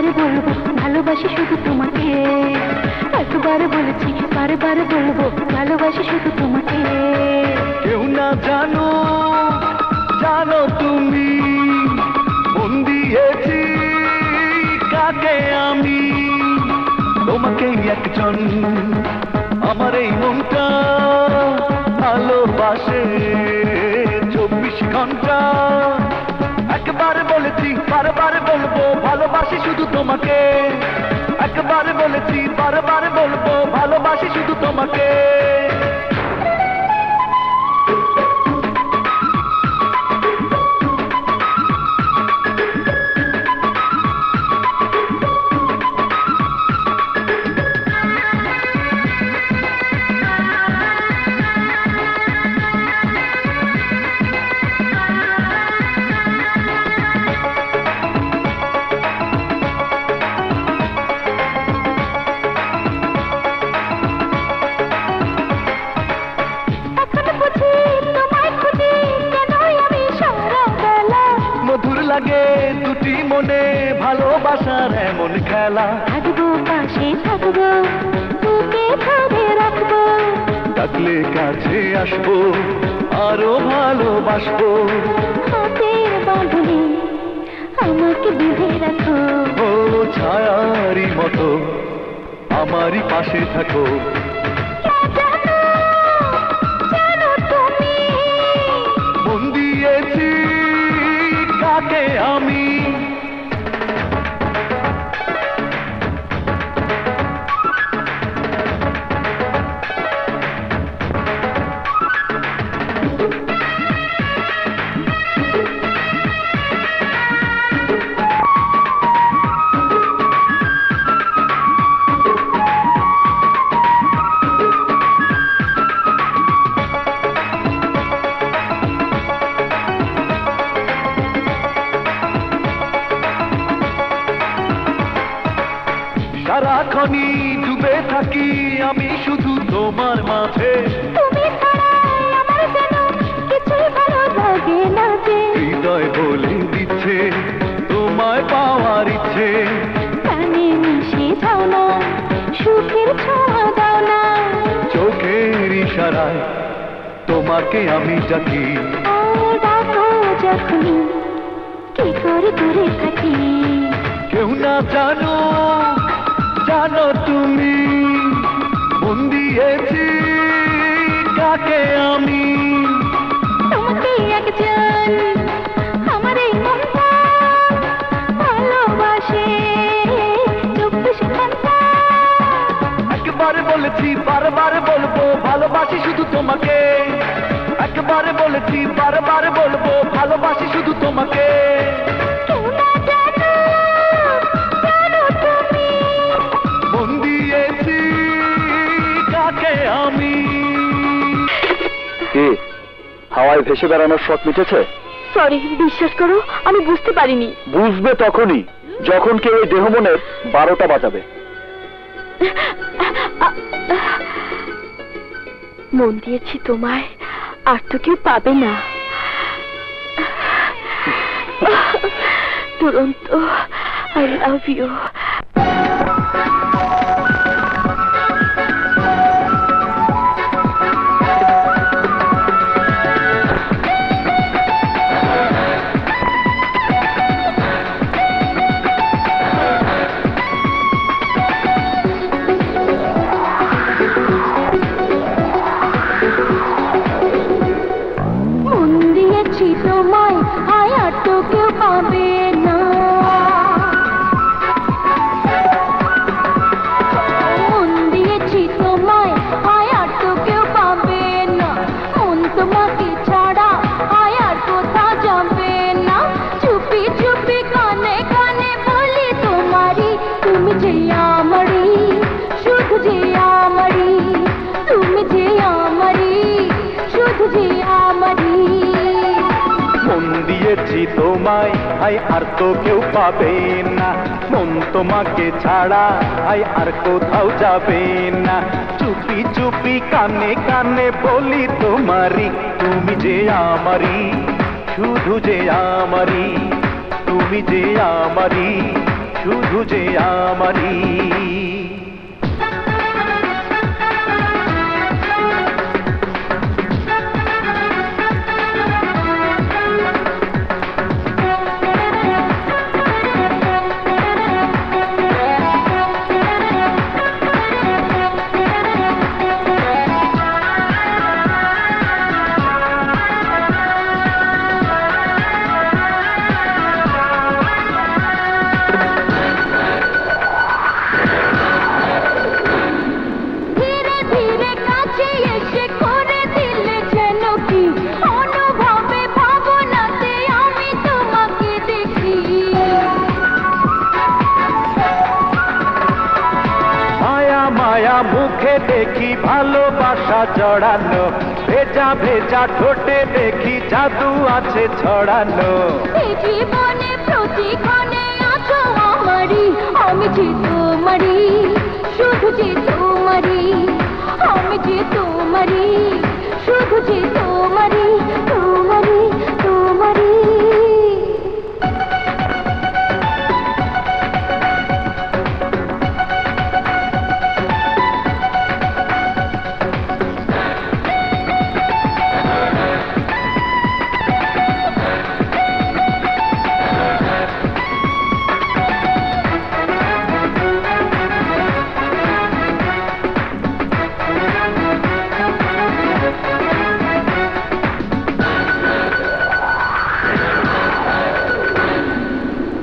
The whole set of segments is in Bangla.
একবারে বলবো ভালোবাসি শুধু তোমাকে, একবারে বলেছি বারে বারে বলবো ভালোবাসি শুধু তোমাকে। কেউ না জানো জানো তুমি মন দিয়েছি কাকে আমি, তোমাকেই একজন আমার এই মনটা ভালোবাসে 24 ঘন্টা। একবার বলেছি বারবার বলবো ভালোবাসি শুধু তোমাকে, একবার বলেছি বারবার বলবো ভালোবাসি শুধু তোমাকে। মধুর লাগে দুটি মনে ভালোবাসার এমন খেলা, থাকবো পাশে থাকবো তোকে ধরে রাখবো, ডাকলে কাছে আসবো আরো ভালোবাসবো, হাতের বাঁধনে আমাকে বেঁধে রাখো, ও ছায়ারি মতো আমারই পাশে থাকো। জানো তুমি মন দিয়েছি কাকে আমি, সারাক্ষণই ডুবে থাকি আমি শুধু তোমার মাঝে, তুমি ছাড়া আমার যেন কিছুই ভালো লাগে না যে, হৃদয় বলে দিচ্ছে তোমায় পাওয়ার ইচ্ছে, প্রাণে মিশে যাও না সুখের ছোঁয়া দাও না, চোখের ইশারায় তোমাকে আমি ডাকি, ও ডাকো যখনই কি করে দূরে থাকি, কেউ না জানো জানো তুমি মন দিয়েছি কাকে আমি, তোমাকে একজন আমার এই মনটা ভালোবাসে 24 ঘন্টা। একবার বলেছি বারবার বলবো ভালোবাসি শুধু তোমাকে, একবার বলেছি বারবার বলবো ভালোবাসি শুধু তোমাকে। কেউ না জানো জানো তুমি মন দিয়েছি কাকে আমি। কি হাওয়ায় ভেসে বেড়ানোর শখ মিটেছে? সরি, বিশ্বাস করো আমি বুঝতে পারিনি। বুঝবে তখনই যখন কেউ এই দেহ মনের 12টা বাজাবে। মন দিয়েছি তোমায়, আর তো কেউ পাবে না। দুরন্ত, আই লাভ ইউ। তোমায় আয় আর তো কেউ পাবে না, মন দিয়েছি তোমায় আয় আর তো কেউ পাবে না, মন তোমাকে ছাড়া আয় আর কোথাও যাবে না, চুপি চুপি কানে কানে বলি তোমারই, তুমি যে আমারই, শুধু যে আমারই, তুমি যে আমারই, শুধু যে আমারই। মন দিয়েছি তোমায় আয় আর তো কেউ পাবে না, মন তোমাকে ছাড়া আয় আর কোথাও যাবে না, চুপি চুপি কানে কানে বলি তোমারই, তুমি যে আমারই, শুধু যে আমারই, তুমি যে আমারই, শুধু যে আমারই। মুখে দেখি ভালোবাসা জড়ানো, ভেজা ভেজা ঠোঁটে দেখি জাদু আছে ছড়ানো। এই জীবনে প্রতিক্ষণে আছো আমারই, আমি যে তোমারই, শুধু যে তোমারই, আমি যে তোমারই, শুধু যে তোমারই, তোমারই, তোমারই।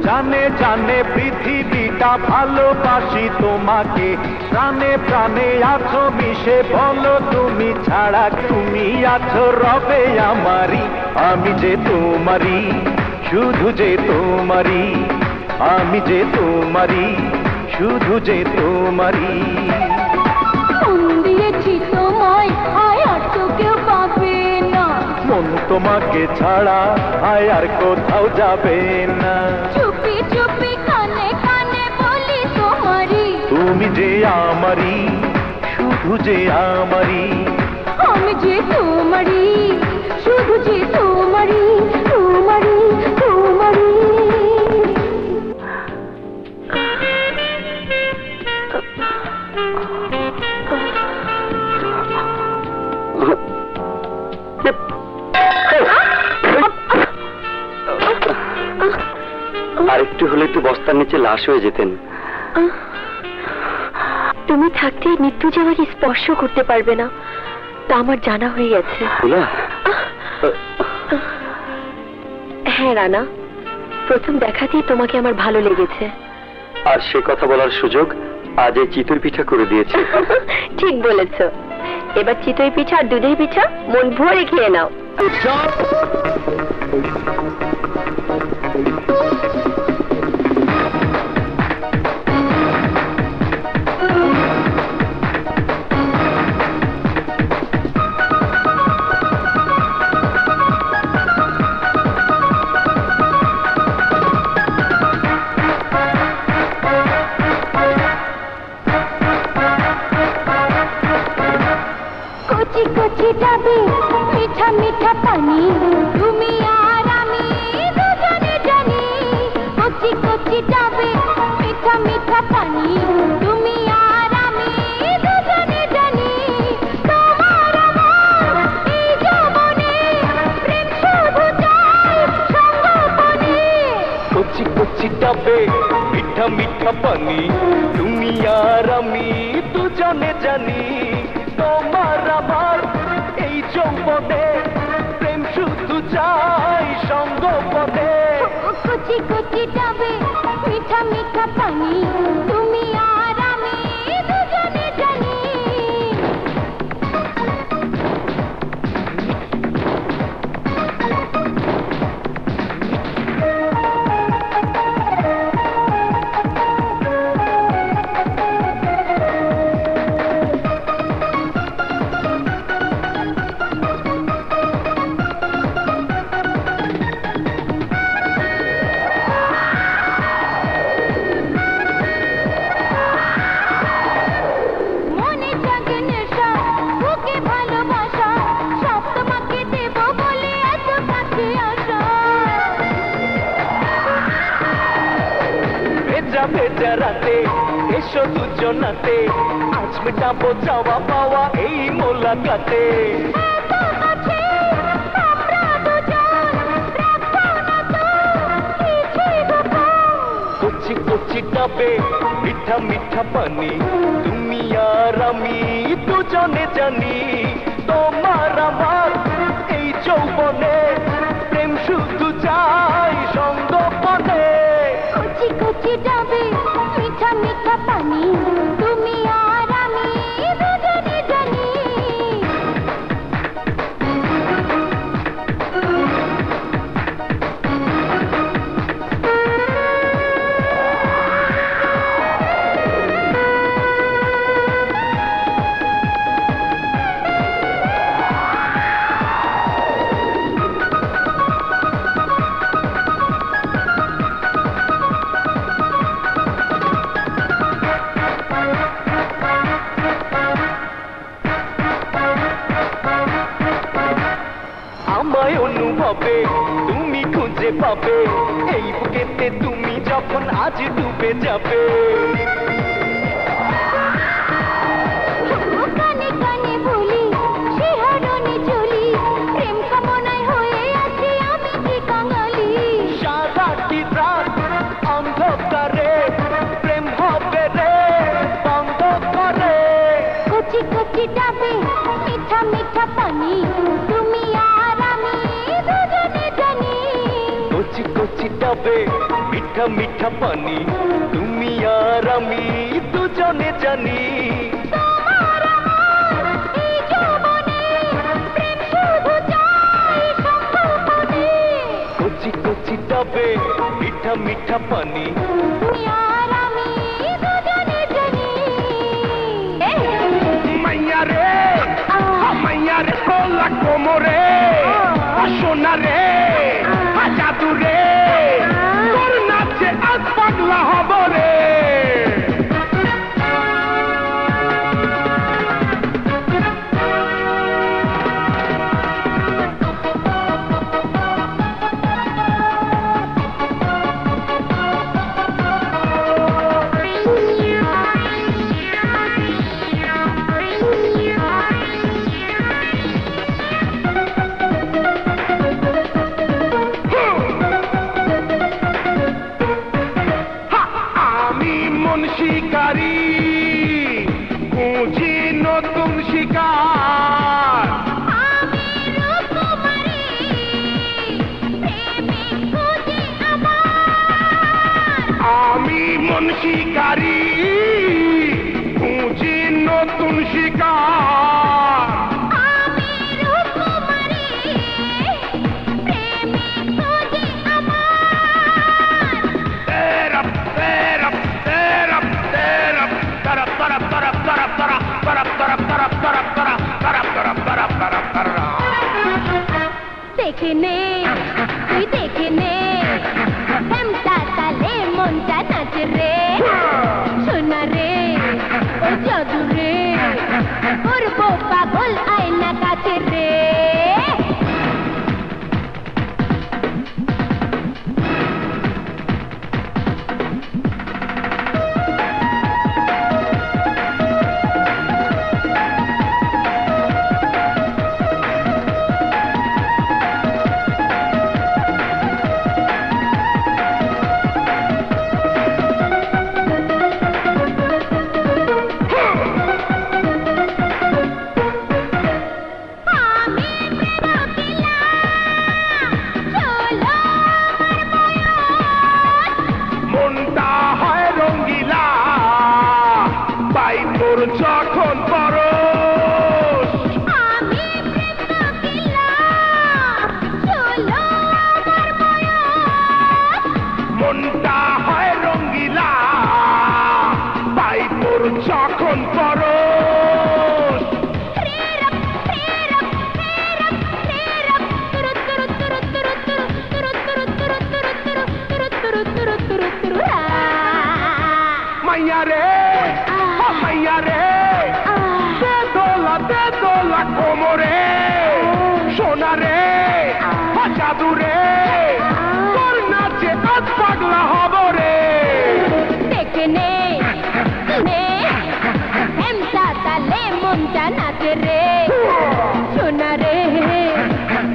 জানে জানে পৃথিবীটা ভালোবাসি তোমাকে, প্রাণে প্রাণে আছো মিশে, বলো তুমি ছাড়া তুমি আছো রবে আমারই, আমি যে তোমারই, শুধু যে তোমারই, আমি যে তোমারই, শুধু যে তোমারই। মন দিয়েছি তোমায়, আয় আর তো কেউ পাবে না, মন তোমাকে ছাড়া আয় আর কোথাও যাবে না। চুপি চুপি কানে কানে বলি তোমারই, তুমি যে আমারই, শুধু যে আমারই, আমি যে তোমারই, শুধু যে তোমারই, তোমারই, তোমারই। আরেকটু হলে তো বস্তার নিচে লাশ হয়ে যেতেন। তুমি থাকতে মৃত্যু যে আমাকে স্পর্শ করতে পারবে না, তা আমার জানা হয়ে গেছে। হ্যাঁ রানা, প্রথম দেখাতেই তোমাকে আমার ভালো লেগেছে। আর সে কথা বলার সুযোগ আজ এই চিতই পিঠা করে দিয়েছে। ঠিক বলেছ। এবার চিতই পিঠা আর দুধের পিঠা মন ভরে খেয়ে নাও। কচি কচি ডাবে মিঠা মিঠা পানি, তুমি আর আমি দুজনে জানি। কচি কচি ডাবে মিঠা মিঠা পানি, তুমি আর আমি দুজনে জানি। তোমার আমার এই যৌবনে প্রেম শুধু চাই সঙ্গোপনে। কচি কচি ডাবে মিঠা মিঠা পানি, তুমি আর আমি দুজনে জানি। তোমার আমার এই যৌবনে প্রেম শুধু চাই সঙ্গোপনে। কচি কচি ডাবে মিঠা মিঠা পানি, তুমি আর আমি দুজনে জানি। রাতে এসো দুজনাতে আজ মেটাবো চাওয়া পাওয়া এই মোলাকাতে কচি কচি ডাবে মিঠা মিঠা পানি তুমি আর আমি দুজনে জানি তোমার আমার এই যৌবনে প্রেম শুধু চাই সঙ্গপনে কচি কচি ডাবে মিঠা মিঠা পানি তুমি আর আমি দুজনে জানি আমায় অনুভবে তুমি খুঁজে পাবে এই বুকেতে তুমি যখন আজ ডুবে যাবে কানে কানে বলি শিহরণে চলি প্রেম কামনায় হয়ে আছি আমি কি কাঙালি সারাটি রাত অন্ধকারে প্রেম হবে রে বন্ধ করে কচি কচি ডাবে মিঠা মিঠা পানি তুমি আর আমি দুজনে জানি কচি কচি ডাবে মিঠা মিঠা পানি তুমি আর আমি দুজনে জানি তোমার আমার এই যৌবনে প্রেম শুধু চাই সঙ্গপনে কচি কচি ডাবে মিঠা মিঠা পানি তুমি আর আমি দুজনে জানি মাইয়া রে মাইয়া রে কোলা কোমরে সোনা রে জাদু রে তোর নাচে আজ পাগলা হব রে শিকারী খুঁজি নতুন শিকার আমি রূপকুমারী প্রেমিক খুঁজি আমার আমি মন শিকারী খুঁজি নতুন শিকার আমি রূপকুমারী প্রেমিক খুঁজি আমার তেরপ তেরপ তেরপ তেরপ তরপ তরপ তরপ তরপ তরপ তরপ তরপ তরপ তরপ তরপ তরপ তরপ তরপ তরপ তরপ দেখে নে তুই দেখে নে ঘন্টা তালে মনটা নাচে রে সোনা রে ও জাদু রে করবো পাগল আয়না কাছে রে যখন পরশ আমি প্রেম দিলাম চলো আমার বয়স মনটা হয় রঙ্গিলা পাই তোর যখন পরশ মাইয়া রে মাইয়া রে দে দোলা কোমরে সোনা রে জাদু রে তোর নাচে আজ পাগলা হব রে দেখে নে হেমসা তালে মনটা নাচে রে সোনা রে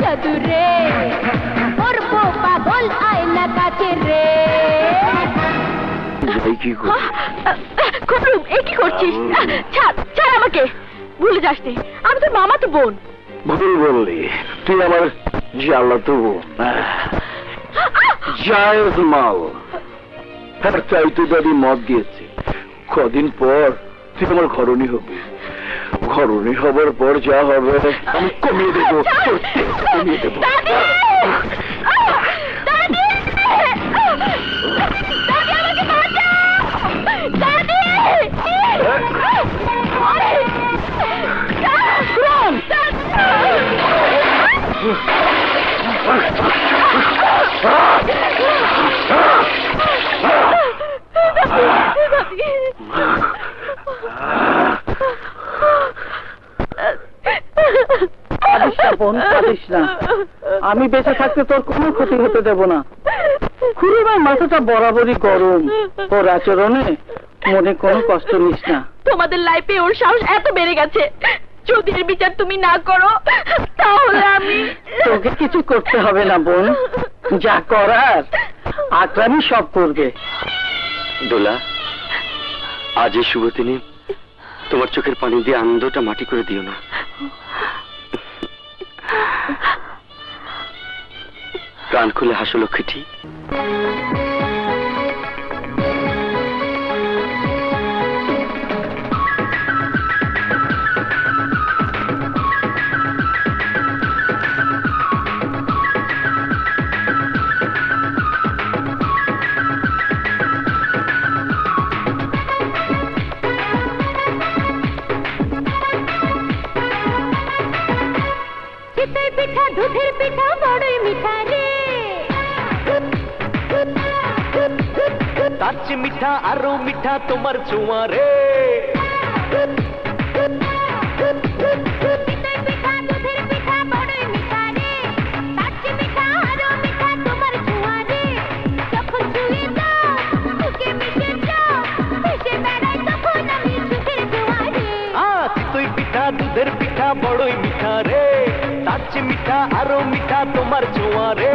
জাদু রে করবো পাগল আয়না কাছে রে কি খুবরুম এই কি করছিস? ছাড় ছাড় আমাকে, ভুলে যাস নি আমি তোর মামা তো বোন। ভুল বললি, তুই আমার জ্বালাতো বোন, জায়েজ মাল। তাই তো দাদি মদ দিয়েছে, কদিন পর তুই আমার ঘরণী হবি। ঘরণী হবার পর যা হবে আমি কমিয়ে দেবো, কমিয়ে দেবো। আমি বেঁচে থাকতে তোর কোনো ক্ষতি হতে দেব না। খুড়িমার মাথাটা বরাবরই গরম, ওর আচরণে মনে কোনো কষ্ট নিস না। তোমাদের লাইফে ওর সাহস এত বেড়ে গেছে, যদি এর বিচার তুমি না করো তাহলে আমি। তোকে কিছু করতে হবে না বোন, যা করার আকরামই সব করবে। দোলা, আজ এই শুভ দিনে তোমার চোখের পানি দিয়ে আনন্দটা মাটি করে দিও না। প্রাণ খুলে হাসো লক্ষ্মীটি। পিঠা দুধের পিঠা বড়ই মিঠা রে, তার চেয়ে মিঠা আরো মিঠা তোমার ছোঁয়া রে। পিঠা দুধের পিঠা বড়ই মিঠা রে, তার চেয়ে মিঠা আরো মিঠা তোমার ছোঁয়া রে। যখন ছুঁয়ে দাও বুকে মিশে যাও, ভেসে বেড়াই তখন আমি সুখের ছোঁয়া রে। চিতই পিঠা দুধের পিঠা বড়ই মিঠা রে, তার চেয়ে মিঠা আরো মিঠা তোমার ছোঁয়া রে।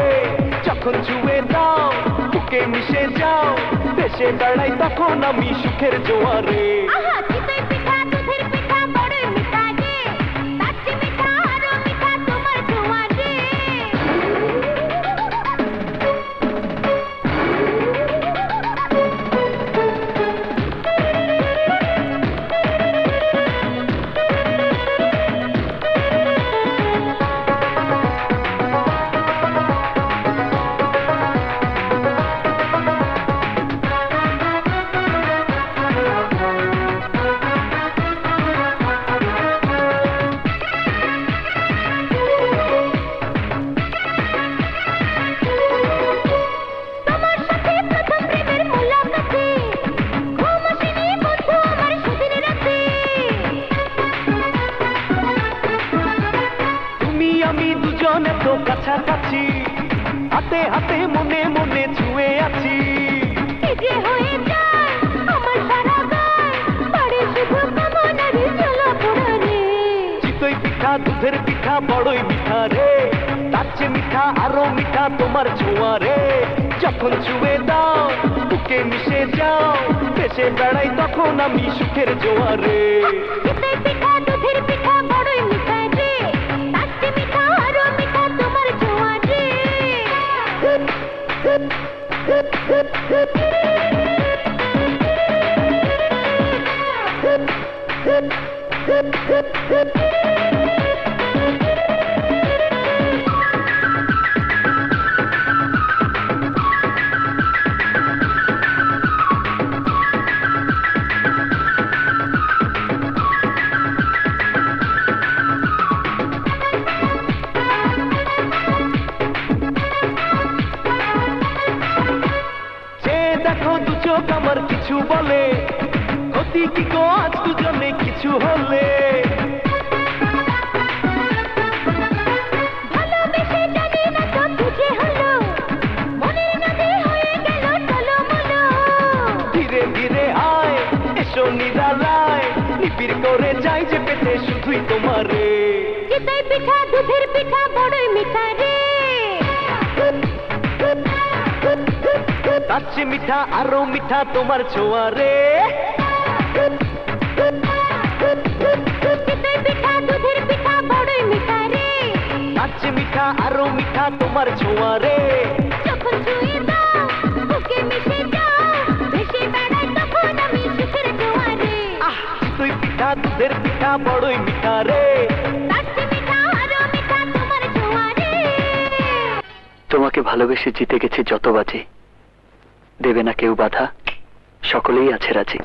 যখন ছুঁয়ে দাও বুকে মিশে যাও, দেশে বেড়াই তখন আমি সুখের জোয়ারে। চিতই পিঠা দুধের পিঠা বড়ই মিঠা রে, তার চেয়ে মিঠা আরো মিঠা তোমার ছোঁয়া রে। কাছাকাছি হাতে হাতে মনে মনে ছুঁয়ে আছি, যে হয়ে যায় আমার সারা গায়, বাড়ি শুধু কামনার জ্বালা পোড়া রে। চিতই পিঠা দুধের পিঠা বড়ই মিঠা রে, তার চেয়ে মিঠা আরো মিঠা তোমার ছোঁয়া রে। যখন ছুঁয়ে দাও বুকে মিশে যাও, দেশে বেড়াই তখন আমি সুখের জোয়ারে। চিতই পিঠা দুধের পিঠা বড়ই মিঠা রে, তার চেয়ে মিঠা আরো মিঠা তোমার ছোঁয়া রে। দেখো দু চোখ আমার কিছু বলে, ক্ষতি কি গো আজ দুজনে কিছু হলে। ভালোবেসে জানি না তো বুঝে হলো, মনের নদী হয়ে গেল টলমলো। ধীরে ধীরে আয় নিরালায় নিবিড় করে যাই যে পেতে শুধুই তোমারে চিতই পিঠা দুধের পিঠা বড়ই মিঠা রে তার চেয়ে মিঠা আরো মিঠা তোমার ছোঁয়া রে চিতই পিঠা দুধের পিঠা বড়ই মিঠা রে তার চেয়ে মিঠা আরো মিঠা তোমার ছোঁয়া রে যখন ছুঁয়ে দাও বুকে মিশে যাও ভেসে বেড়াই তখন আমি সুখের জোয়ারে তুই পিঠা দুধের পিঠা বড়ই মিঠা রে তার চেয়ে মিঠা আরো মিঠা তোমার জোয়ারে তোমাকে ভালোবেসে জিতে গেছে যত বাজে দেবে না কেউ বাধা সকলেই আছে রাজি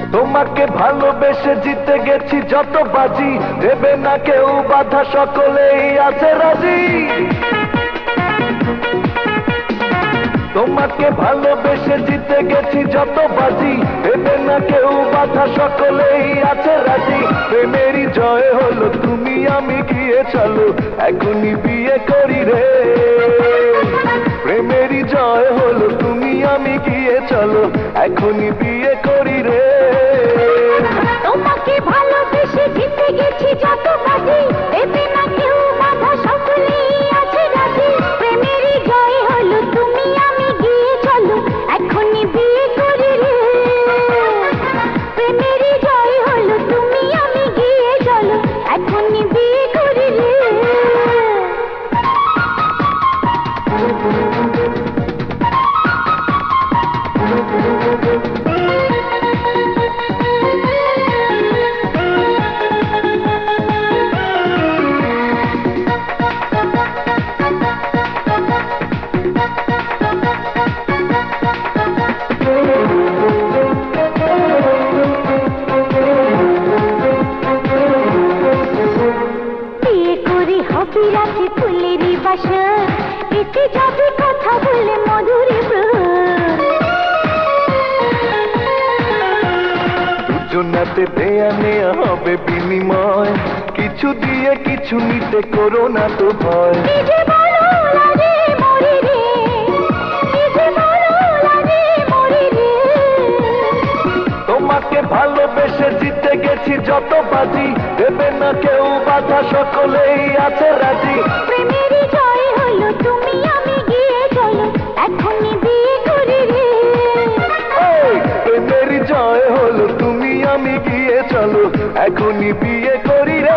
তোমাকে ভালোবেসে জিতে গেছি যত বাজি দেবে না কেউ বাধা সকলেই আছে রাজি তোমাকে ভালোবেসে জিতে গেছি যত বাজি দেবে না কেউ বাধা সকলেই আছে রাজি প্রেমেরই জয় হলো তুমি আমি গিয়ে চলো এখনই বিয়ে করি রে প্রেমেরই জয় হলো তুমি আমি গিয়ে চলো এখনই বিয়ে করি রে তোমাকে ভালোবেসে জিতে গেছি যত বাজি দেবে না কেউ বাধা সকলেই আছে রাজি প্রেমেরই জয় হলো তুমি আমি গিয়ে চলো এখনই বিয়ে করি রে প্রেমেরই জয় হলো তুমি আমি গিয়ে চলো এখনই বিয়ে করি রে বিয়ে করে হবে রাতে ফুলেরই বাসা এতে যাবে কথা বলে মধুরে দুজনাতে দেয়া নেয়া হবে বিনিময় কিছু দিয়ে কিছু নিতে করো না তো ভয় নিজে বলো লাগে মরে রে নিজে বলো লাগে মরে রে তোমাকে ভালোবেসে জিতে গেছি যত বাজি দেবে না কেউ বাধা সকলেই আছে রাজি প্রেমেরই জয় হলো তুমি আমি গিয়ে চলো এখনই বিয়ে করি রে প্রেমেরই জয় হলো তুমি আমি গিয়ে চলো এখনই বিয়ে করি রে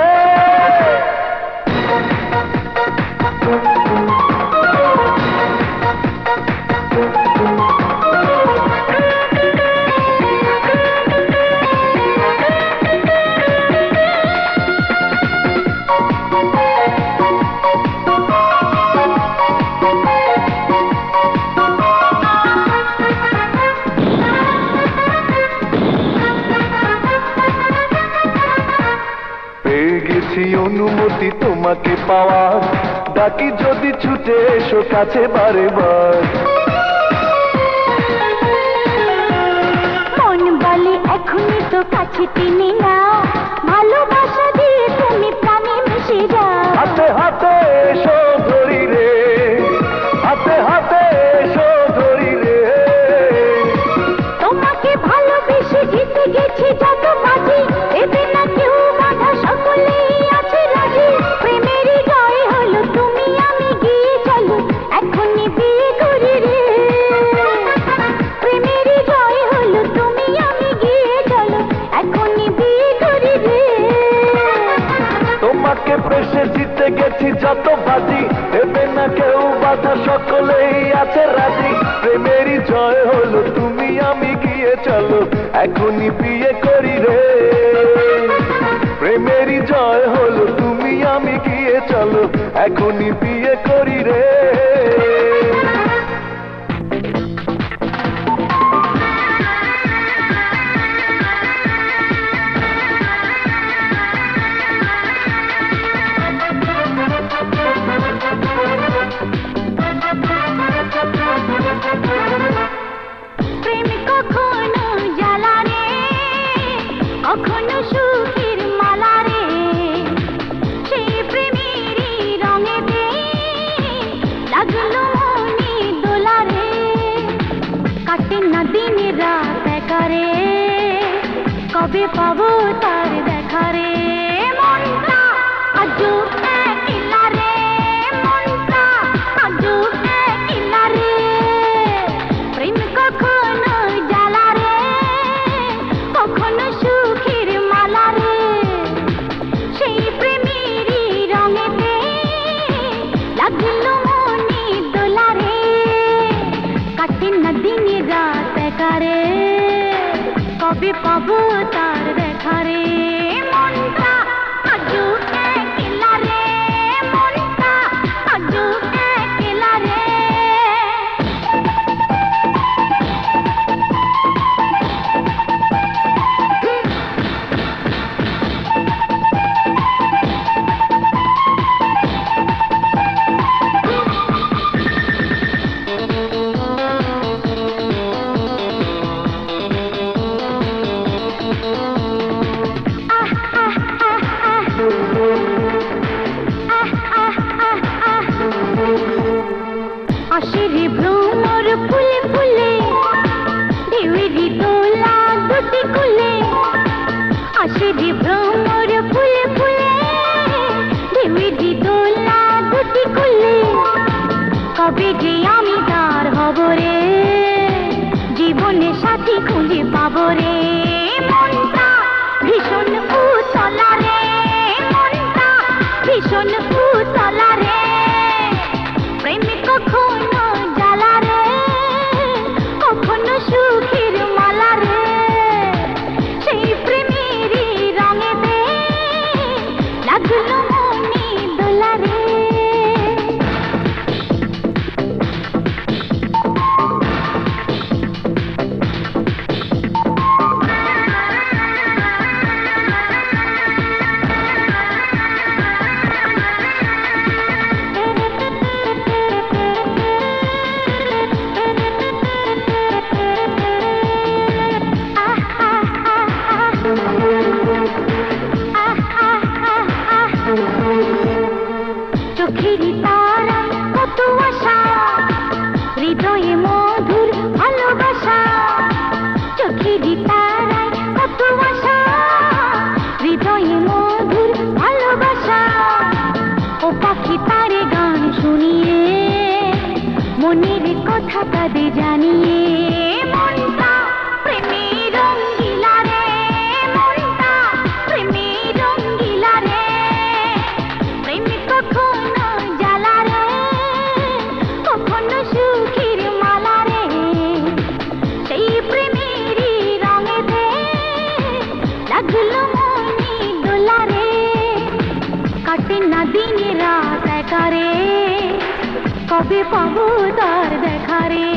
পেয়ে গেছি অনুমতি তোমাকে পাওয়ার ডাকি যদি ছুটে এসো কাছে বারে বার মন বলে এখনই তো কাছে টেনে না ভালোবাসা দিয়ে তুমি প্রাণে মিশে যাও হাতে হাতে এসো ধরি রে হাতে হাতে এসো ধরি রে তোমাকে ভালোবেসে জিতে গেছি যত বাজি দেবে না কেউ বাধা সকলেই আছে রাজি প্রেমেরই জয় হলো তুমি আমি গিয়ে চলো এখনই বিয়ে করি রে প্রেমেরই জয় হলো তুমি আমি গিয়ে চলো এখনই বিয়ে করি রে তোমাকে পেশে জিতে গেছি যত বাজি দেবে না কেউ বাধা সকলেই আছে রাজি প্রেমেরই জয় হলো তুমি আমি গিয়ে চলো এখনই বিয়ে করি রে প্রেমেরই জয় হলো তুমি আমি গিয়ে চলো এখনই বিয়ে করি রে কবে পাবো তার দেখা রে মনটা আজও একলা রে মনটা আজও একলা রে প্রেম কখনো জ্বালা রে কখনো সুখের মালা রে সেই প্রেমেরই রঙেতে লাগলো মনে দোলা রে কাটে না দিন রাত একা রে কবে পাবো তার দেখা রে মনটা আজও একলা রে মনটা আজও একলা রে আশিরি ভ্রমর ফুলে ফুলে ঢেউয়েরই দোলা দুটি কুলে আশিরি ভ্রমর ফুলে ফুলে ঢেউয়েরই দোলা দুটি কুলে কবে যে আমি তার হব রে জীবনে সাথী খুঁজে পাবো রে মনটা ভীষণ উতলা রে মনটা ভীষণ উতলা রে প্রেম কখনো জ্বালা রে কখনো সুখের মালা রে সেই প্রেমেরই রঙেতে লাগলো মনে দোলা রে চোখেরই তারা কত আশা হৃদয়ে মধুর ভালোবাসা চোখেরই তারা কত আশা হৃদয়ে মধুর ভালোবাসা ও পাখি তারে গান শুনিয়ে মনের কথা কাঁদে জানিয়ে মনটা প্রেমের রঙ্গিলা রে মনটা প্রেমের রঙ্গিলা রে প্রেম কখনো জ্বালা রে কখনো সুখের মালা রে সেই প্রেমেরই রঙেতে লাগলো মনে দোলা রে কাটে না দিন রাত একা রে কবে পাবো তার দেখা রে